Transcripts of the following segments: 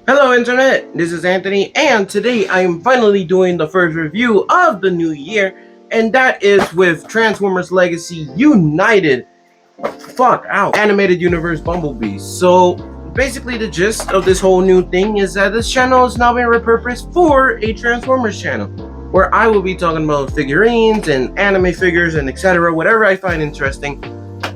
Hello Internet, this is Anthony, and today I am finally doing the first review of the new year, and that is with Transformers Legacy United animated universe Bumblebee. So basically the gist of this whole new thing is that this channel is now being repurposed for a Transformers channel, where I will be talking about figurines and anime figures and etc., whatever I find interesting,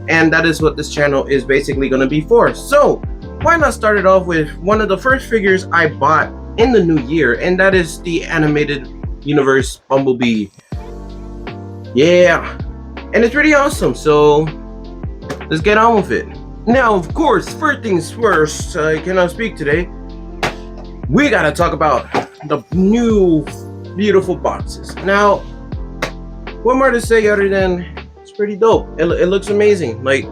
and that is what this channel is basically going to be for. So why not start it off with one of the first figures I bought in the new year, and that is the animated universe Bumblebee. Yeah, and it's pretty awesome, so let's get on with it. Now, of course, first things first, I cannot speak today. We gotta talk about the new beautiful boxes. Now, what more to say other than it's pretty dope. It looks amazing. Like,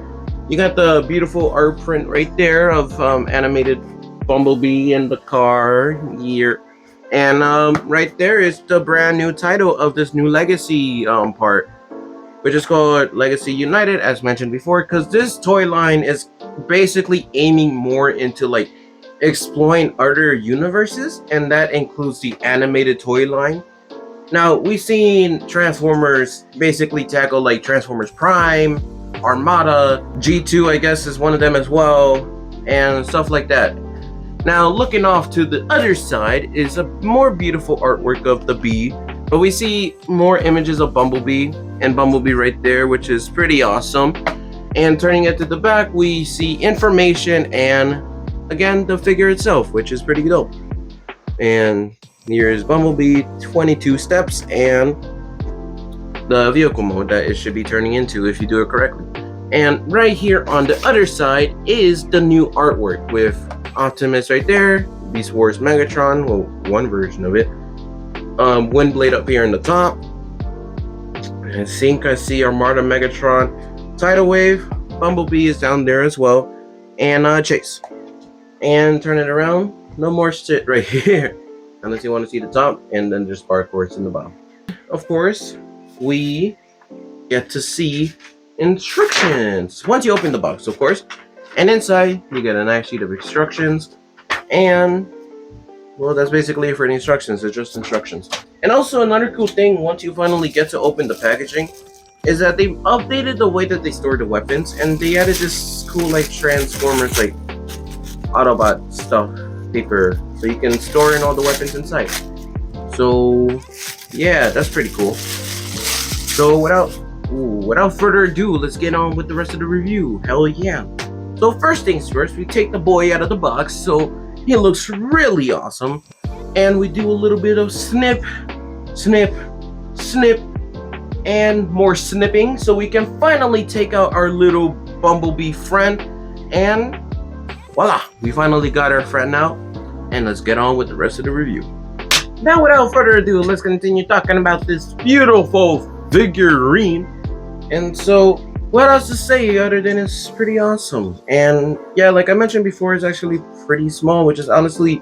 you got the beautiful art print right there of animated Bumblebee and the car here. And right there is the brand new title of this new Legacy part, which is called Legacy United, as mentioned before, because this toy line is basically aiming more into like exploring other universes, and that includes the animated toy line. Now, we've seen Transformers basically tackle like Transformers Prime, Armada, G2 I guess is one of them as well, and stuff like that. Now, looking off to the other side is a more beautiful artwork of the bee, but we see more images of Bumblebee and Bumblebee right there, which is pretty awesome. And turning it to the back, we see information and again the figure itself, which is pretty dope. And here's Bumblebee, 22 steps, and the vehicle mode that it should be turning into if you do it correctly. And right here on the other side is the new artwork with Optimus right there, Beast Wars Megatron, well, one version of it, Windblade up here in the top, I think I see Armada Megatron, Tidal Wave, Bumblebee is down there as well, and Chase. And turn it around, no more shit right here, unless you want to see the top, and then there's barcodes in the bottom. Of course, we get to see instructions once you open the box, of course, and inside you get a nice sheet of instructions, and well, that's basically it for the instructions. It's just instructions. And also another cool thing, once you finally get to open the packaging, is that they've updated the way that they store the weapons, and they added this cool like Transformers like Autobot stuff paper, so you can store in all the weapons inside. So yeah, that's pretty cool. So without further ado, let's get on with the rest of the review. Hell yeah. So first things first, we take the boy out of the box, so he looks really awesome. And we do a little bit of snip, snip, snip, and more snipping, so we can finally take out our little Bumblebee friend. And voila, we finally got our friend out. And let's get on with the rest of the review. Now without further ado, let's continue talking about this beautiful figurine. And so what else to say other than it's pretty awesome. And yeah, like I mentioned before, it's actually pretty small, which is honestly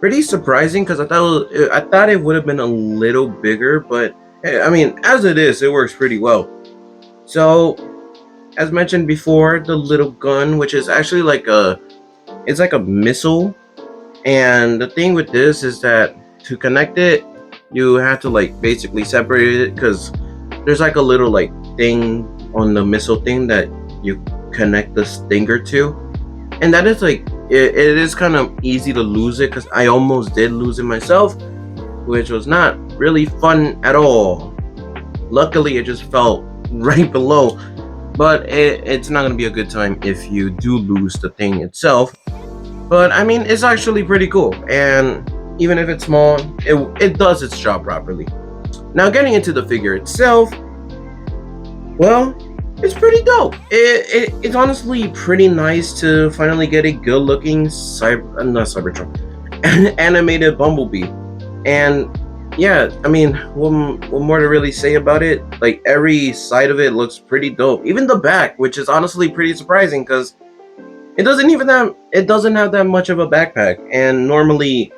pretty surprising, because I thought it would have been a little bigger, but hey, I mean, as it is, it works pretty well. So as mentioned before, the little gun, which is actually like it's like a missile. And the thing with this is that to connect it, you have to like basically separate it, because there's like a little like thing on the missile thing that you connect the stinger to, and that is like it is kind of easy to lose it, because I almost did lose it myself, which was not really fun at all. Luckily it just fell right below, but it's not going to be a good time if you do lose the thing itself. But I mean, it's actually pretty cool, and even if it's small, it does its job properly. Now getting into the figure itself, well, it's pretty dope. It's honestly pretty nice to finally get a good looking animated Bumblebee. And yeah, I mean, what more to really say about it? Like, every side of it looks pretty dope. Even the back, which is honestly pretty surprising, because it doesn't have that much of a backpack. And normally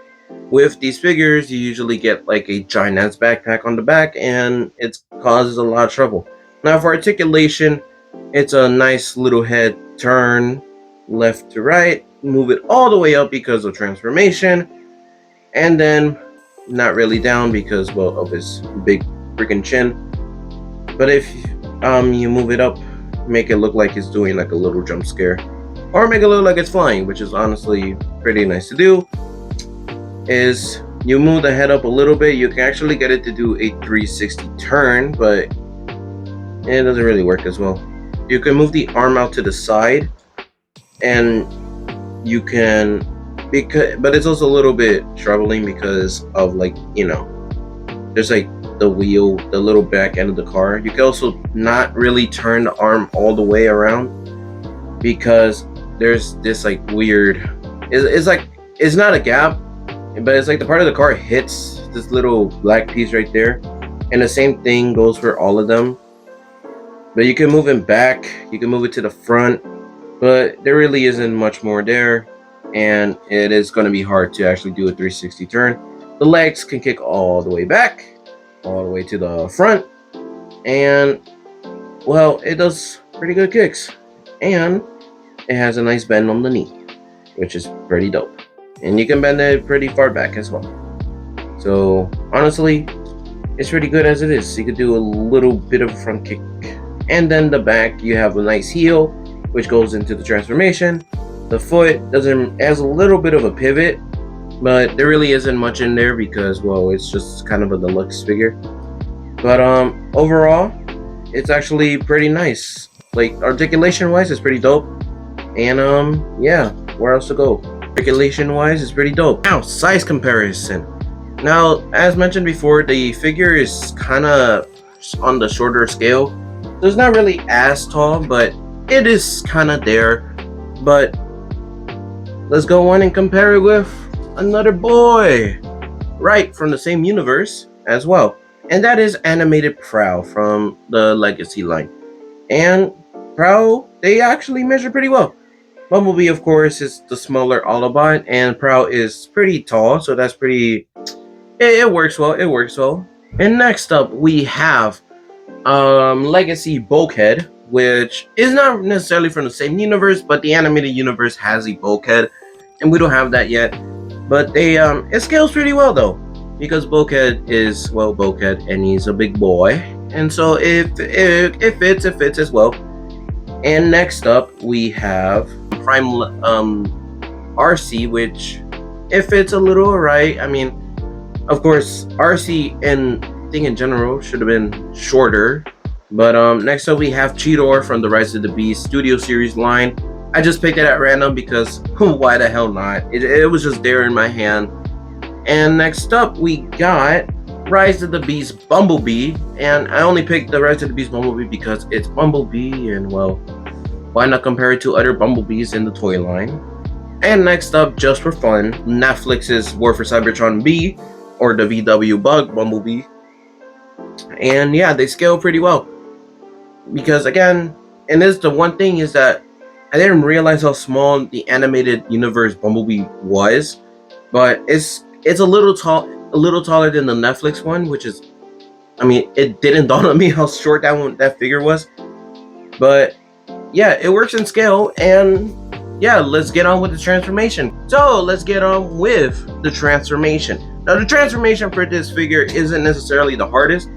with these figures, you usually get like a giant ass backpack on the back, and it causes a lot of trouble. Now for articulation, it's a nice little head turn left to right, move it all the way up because of transformation, and then not really down because, well, of his big freaking chin. But if you move it up, make it look like he's doing like a little jump scare, or make it look like it's flying, which is honestly pretty nice to do, is you move the head up a little bit. You can actually get it to do a 360 turn, but it doesn't really work as well. You can move the arm out to the side, and you can, but it's also a little bit troubling because of, like, you know, there's like the wheel, the little back end of the car. You can also not really turn the arm all the way around because there's this like weird, it's like, it's not a gap, but it's like the part of the car hits this little black piece right there, and the same thing goes for all of them. But you can move it back, you can move it to the front, but there really isn't much more there, and it is going to be hard to actually do a 360 turn. The legs can kick all the way back, all the way to the front, and, well, it does pretty good kicks, and it has a nice bend on the knee, which is pretty dope. And you can bend it pretty far back as well. So honestly, it's pretty good as it is. You could do a little bit of a front kick, and then the back, you have a nice heel, which goes into the transformation. The foot has a little bit of a pivot, but there really isn't much in there because, well, it's just kind of a deluxe figure. But overall, it's actually pretty nice. Like, articulation wise, it's pretty dope. And yeah, where else to go? Articulation wise, it's pretty dope. Now, size comparison. Now, as mentioned before, the figure is kind of on the shorter scale. So it's not really as tall, but it is kind of there. But let's go on and compare it with another boy, right from the same universe as well, and that is animated Prowl from the Legacy line. And Prowl, they actually measure pretty well. Bumblebee, of course, is the smaller Autobot, and Prowl is pretty tall, so that's pretty, it works well, it works well. And next up, we have Legacy Bulkhead, which is not necessarily from the same universe, but the animated universe has a Bulkhead, and we don't have that yet. But they it scales pretty well though, because Bulkhead is, well, Bulkhead, and he's a big boy, and so it fits as well. And next up we have Prime RC, which it fits a little alright. I mean, of course, RC and thing in general should have been shorter. But next up we have Cheetor from the Rise of the Beast Studio Series line. I just picked it at random because why the hell not? It was just there in my hand. And next up we got Rise of the Beast Bumblebee, and I only picked the Rise of the Beast Bumblebee because it's Bumblebee, and, well, why not compare it to other Bumblebees in the toy line? And next up, just for fun, Netflix's War for Cybertron B, or the VW Bug Bumblebee. And yeah, they scale pretty well. Because again, and this, the one thing is that I didn't realize how small the animated universe Bumblebee was, but it's a little taller than the Netflix one, which is, I mean, it didn't dawn on me how short that figure was. But yeah, it works in scale, and yeah, let's get on with the transformation. So let's get on with the transformation. Now, the transformation for this figure isn't necessarily the hardest,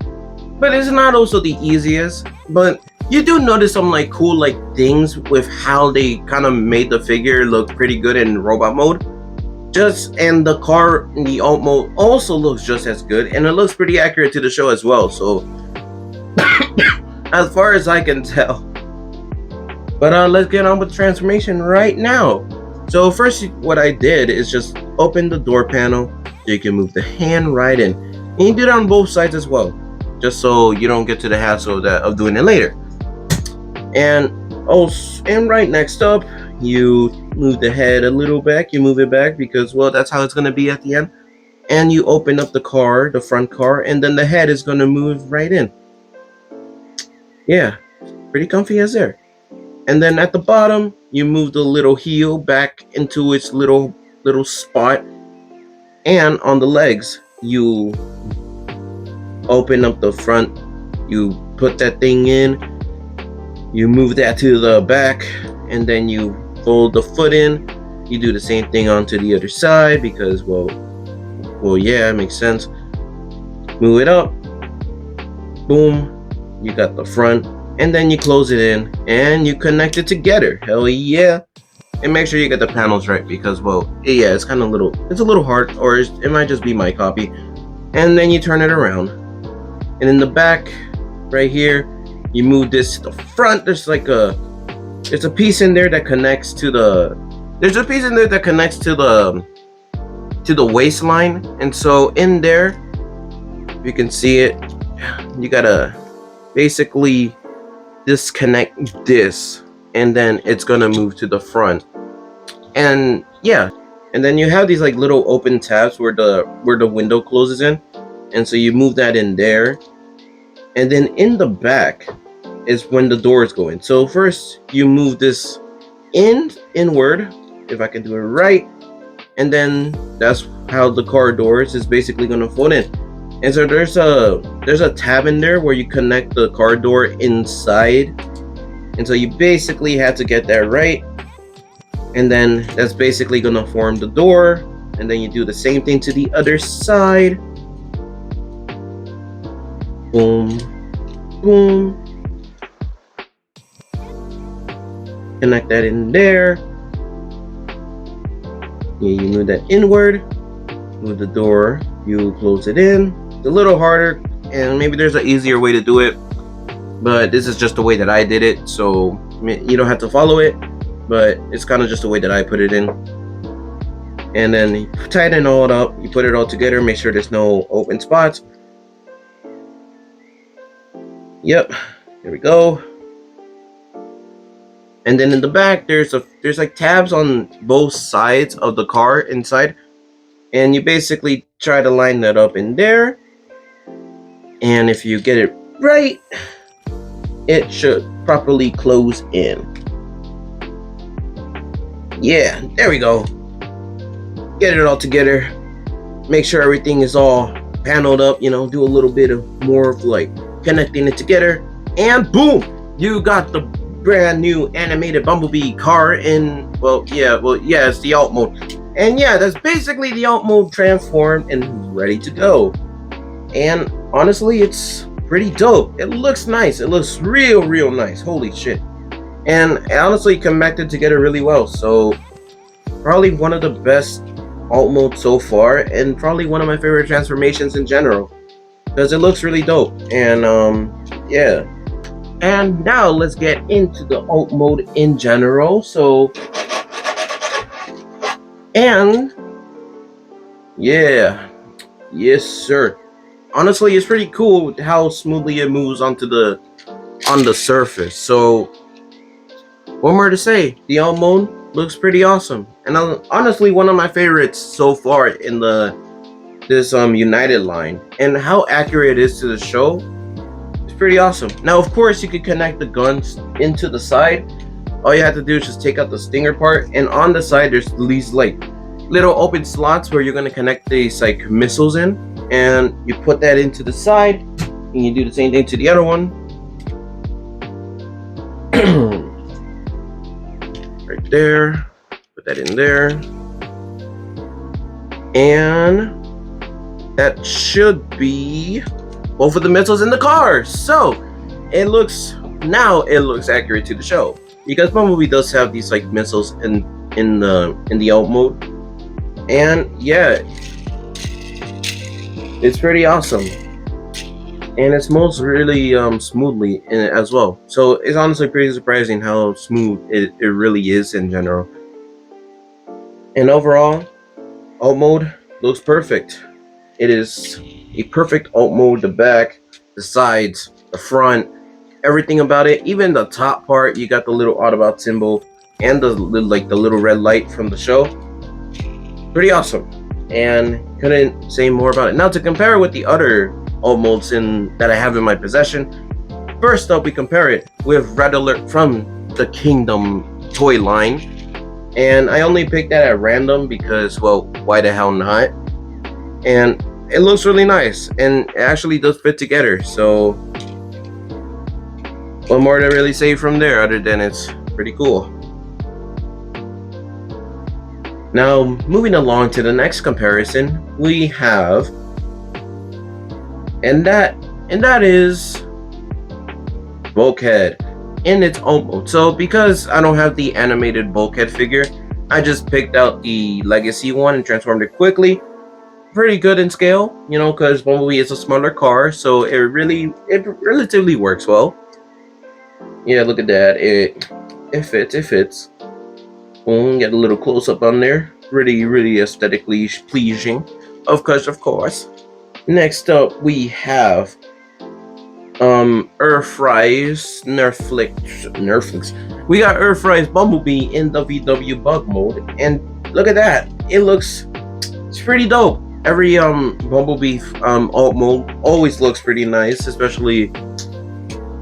but it's not also the easiest. But you do notice some like cool like things with how they kind of made the figure look pretty good in robot mode. And the car in the alt mode also looks just as good, and it looks pretty accurate to the show as well. So as far as I can tell. But let's get on with the transformation right now. So first, what I did is just open the door panel so you can move the hand right in. And you do that on both sides as well, just so you don't get to the hassle of doing it later. And right next up, you move the head a little back. You move it back because, well, that's how it's going to be at the end. And you open up the car, the front car, and then the head is going to move right in. Yeah, pretty comfy as there. And then at the bottom, you move the little heel back into its little spot. And on the legs, you open up the front, you put that thing in, you move that to the back, and then you fold the foot in, you do the same thing onto the other side because, well, yeah, it makes sense. Move it up. Boom. You got the front, and then you close it in, and you connect it together. Hell yeah. And make sure you get the panels right because, well, yeah, it's kind of it's a little hard, or it might just be my copy. And then you turn it around. And in the back, right here, you move this to the front. There's a piece in there that connects to the waistline. And so in there, you can see it, you gotta basically disconnect this, and then it's gonna move to the front. And yeah, and then you have these like little open tabs where the window closes in, and so you move that in there. And then in the back is when the doors go in. So first you move this inward, if I can do it right, and then that's how the car doors is basically gonna fold in. And so there's a tab in there where you connect the car door inside, and so you basically have to get that right. And then that's basically gonna form the door, and then you do the same thing to the other side. Boom, boom. Connect that in there. Yeah, you move that inward. Move the door. You close it in. It's a little harder, and maybe there's an easier way to do it, but this is just the way that I did it. So you don't have to follow it, but it's kind of just the way that I put it in. And then you tighten all it up. You put it all together. Make sure there's no open spots. Yep, here we go. And then in the back, there's like tabs on both sides of the car inside, and you basically try to line that up in there. And if you get it right, it should properly close in. Yeah, there we go. Get it all together. Make sure everything is all paneled up. You know, do a little bit of more of like connecting it together, and boom, you got the brand new animated Bumblebee car in, well yeah, it's the alt mode. And yeah, that's basically the alt mode transformed and ready to go. And honestly, it's pretty dope. It looks nice. It looks real nice. Holy shit. And honestly connected together really well. So probably one of the best alt modes so far, and probably one of my favorite transformations in general, because it looks really dope. And yeah. And now let's get into the alt mode in general. So, and yeah, yes sir. Honestly, it's pretty cool how smoothly it moves on the surface. So, what more to say? The alt mode looks pretty awesome, and honestly one of my favorites so far in this United line. And how accurate it is to the show, it's pretty awesome. Now of course you could connect the guns into the side. All you have to do is just take out the stinger part, and on the side there's these like little open slots where you're going to connect these like missiles in, and you put that into the side, and you do the same thing to the other one. Right there, put that in there, and that should be both of the missiles in the car. So it looks accurate to the show, because Bumblebee does have these like missiles in the alt mode. And yeah, it's pretty awesome, and it moves really smoothly in it as well. So it's honestly pretty surprising how smooth it really is in general. And overall, alt mode looks perfect. It is a perfect alt mode. The back, the sides, the front, everything about it. Even the top part, you got the little Autobot symbol and the little red light from the show. Pretty awesome, and couldn't say more about it. Now to compare it with the other alt modes that I have in my possession. First up, we compare it with Red Alert from the Kingdom toy line, and I only picked that at random because, well, why the hell not? And it looks really nice, and it actually does fit together. So what more to really say from there other than it's pretty cool. Now, moving along to the next comparison, we have, and that is Bulkhead in its own mode. So because I don't have the animated Bulkhead figure, I just picked out the Legacy one and transformed it quickly. Pretty good in scale, you know, because Bumblebee is a smaller car, so it relatively works well. Yeah, look at that. It fits. Get a little close up on there. Really aesthetically pleasing. Of course. Next up, we have Earthrise Nerflix. We got Earthrise Bumblebee in the VW bug mode, and look at that. It's pretty dope. Every Bumblebee alt mode always looks pretty nice, especially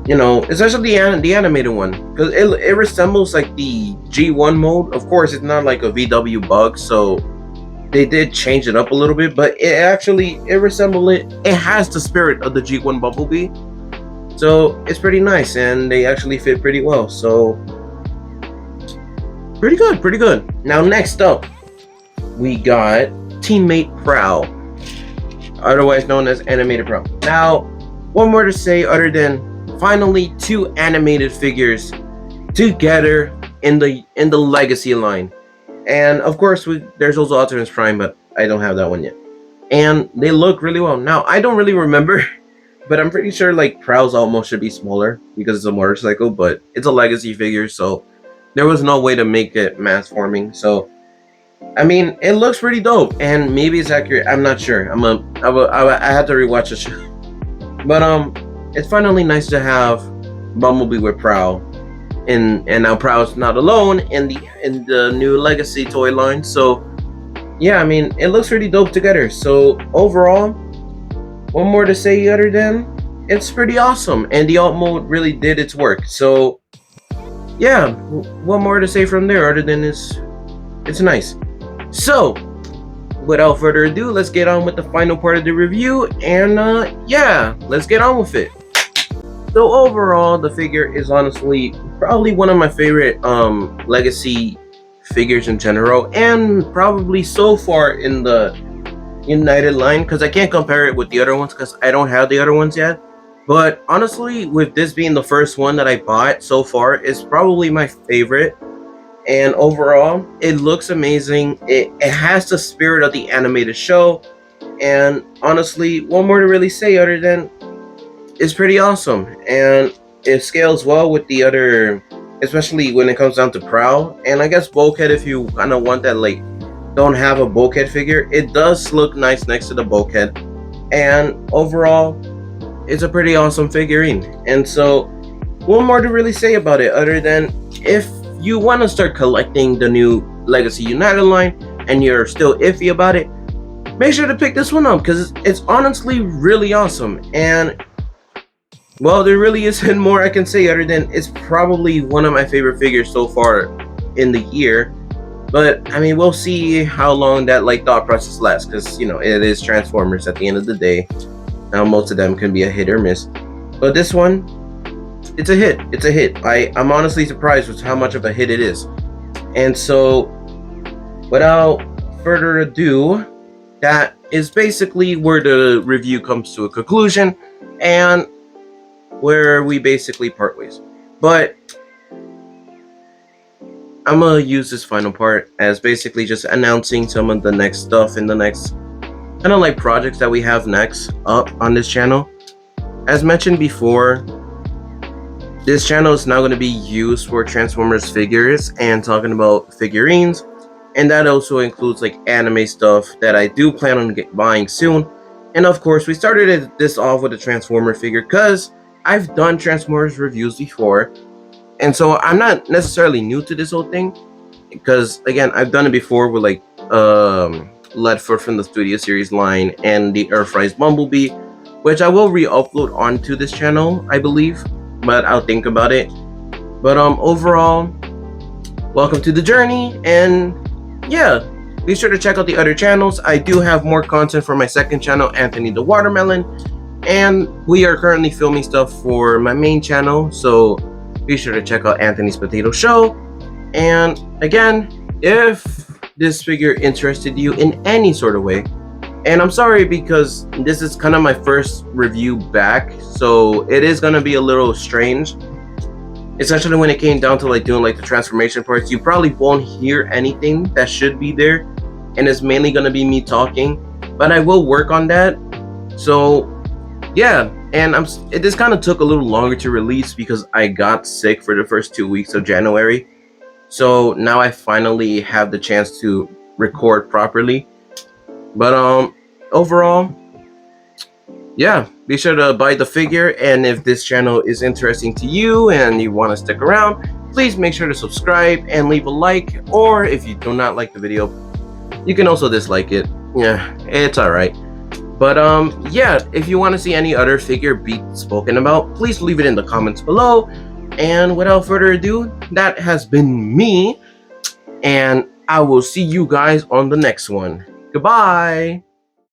the animated one, because it resembles like the G1 mode. Of course, it's not like a VW bug, so they did change it up a little bit, but it resembles it. It has the spirit of the G1 Bumblebee, so it's pretty nice, and they actually fit pretty well. So pretty good. Now next up, we got Teammate Prowl, otherwise known as Animated Prowl. Now, one more to say other than finally two animated figures together in the Legacy line. And of course, there's also Optimus Prime, but I don't have that one yet. And they look really well. Now, I don't really remember, but I'm pretty sure like Prowl's almost should be smaller because it's a motorcycle, but it's a Legacy figure, so there was no way to make it mass forming. So I mean, it looks pretty dope, and maybe it's accurate. I'm not sure. I had to rewatch the show, but it's finally nice to have Bumblebee with Prowl, and now Prowl's not alone in the new Legacy toy line. So yeah, I mean, it looks pretty dope together. So overall, one more to say other than it's pretty awesome, and the alt mode really did its work. So yeah, one more to say from there other than it's nice. So without further ado, let's get on with the final part of the review, and yeah, let's get on with it. So overall, the figure is honestly probably one of my favorite Legacy figures in general, and probably so far in the United line, because I can't compare it with the other ones because I don't have the other ones yet. But honestly, with this being the first one that I bought so far, it's probably my favorite. And overall, it looks amazing. It has the spirit of the animated show, and honestly, one more to really say other than it's pretty awesome, and it scales well with the other, especially when it comes down to Prowl. And I guess Bulkhead, if you kind of want that, like, don't have a Bulkhead figure, it does look nice next to the Bulkhead. And overall, it's a pretty awesome figurine. And so, one more to really say about it other than if you want to start collecting the new Legacy United line and you're still iffy about it, make sure to pick this one up because it's honestly really awesome. And well, there really isn't more I can say other than it's probably one of my favorite figures so far in the year. But I mean, we'll see how long that like thought process lasts, because it is Transformers at the end of the day. Now most of them can be a hit or miss, but this one, it's a hit. It's a hit. I'm honestly surprised with how much of a hit it is. And so, without further ado, that is basically where the review comes to a conclusion, and where we basically part ways. But I'm gonna use this final part as basically just announcing some of the next stuff in the next kind of like projects that we have next up on this channel. As mentioned before, this channel is now going to be used for Transformers figures and talking about figurines, and that also includes like anime stuff that I do plan on buying soon. And of course, we started this off with a Transformer figure because I've done Transformers reviews before, and so I'm not necessarily new to this whole thing, because again, I've done it before with like Ledford from the Studio Series line and the Earthrise Bumblebee, which I will re-upload onto this channel, I believe, but I'll think about it. But overall, welcome to the journey, and yeah, be sure to check out the other channels. I do have more content for my second channel, Anthony the Watermelon, and we are currently filming stuff for my main channel, so be sure to check out Anthony's Potato Show. And again, if this figure interested you in any sort of way. And I'm sorry because this is kind of my first review back, so it is gonna be a little strange, especially when it came down to like doing like the transformation parts. You probably won't hear anything that should be there, and it's mainly gonna be me talking, but I will work on that. So yeah, and this kind of took a little longer to release because I got sick for the first 2 weeks of January. So now I finally have the chance to record properly. But overall, yeah, be sure to buy the figure, and if this channel is interesting to you and you want to stick around, please make sure to subscribe and leave a like, or if you do not like the video, you can also dislike it. Yeah, it's alright. But yeah, if you want to see any other figure be spoken about, please leave it in the comments below. And without further ado, that has been me, and I will see you guys on the next one. Goodbye!